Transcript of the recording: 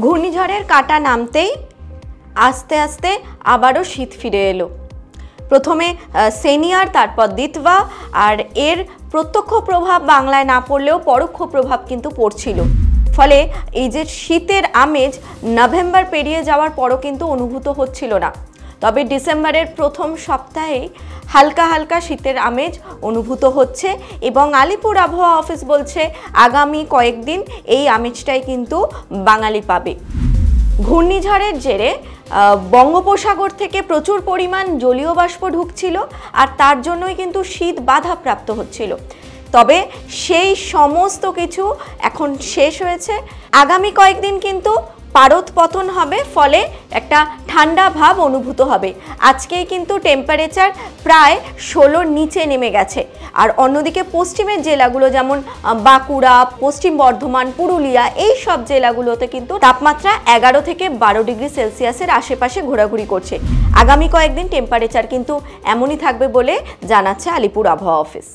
ঘূর্ণিঝড়ের কাঁটা নামতেই আস্তে আস্তে আবারও শীত ফিরে এলো। প্রথমে সেনিয়ার, তারপর দিতওয়া, আর এর প্রত্যক্ষ প্রভাব বাংলায় না পড়লেও পরোক্ষ প্রভাব কিন্তু পড়ছিল। ফলে এই যে শীতের আমেজ নভেম্বর পেরিয়ে যাওয়ার পরও কিন্তু অনুভূত হচ্ছিল না। তবে ডিসেম্বরের প্রথম সপ্তাহে হালকা হালকা শীতের আমেজ অনুভূত হচ্ছে এবং আলিপুর আবহাওয়া অফিস বলছে আগামী কয়েকদিন এই আমেজটাই কিন্তু বাঙালি পাবে। ঘূর্ণিঝড়ের জেরে বঙ্গোপসাগর থেকে প্রচুর পরিমাণ জলীয় বাষ্প ঢুকছিল আর তার জন্যই কিন্তু শীত বাধাপ্রাপ্ত হচ্ছিল। তবে সেই সমস্ত কিছু এখন শেষ হয়েছে। আগামী কয়েকদিন কিন্তু পারদ পতন হবে, ফলে একটা ঠান্ডা ভাব অনুভূত হবে। আজকেই কিন্তু টেম্পারেচার প্রায় 16-র নিচে নেমে গেছে। আর অন্যদিকে পশ্চিমের জেলাগুলো যেমন বাঁকুড়া, পশ্চিম বর্ধমান, পুরুলিয়া, এই সব জেলাগুলোতে কিন্তু তাপমাত্রা 11 থেকে 12 ডিগ্রি সেলসিয়াসের আশেপাশে ঘোরাঘুরি করছে। আগামী কয়েকদিন টেম্পারেচার কিন্তু এমনই থাকবে বলে জানাচ্ছে আলিপুর আবহাওয়া অফিস।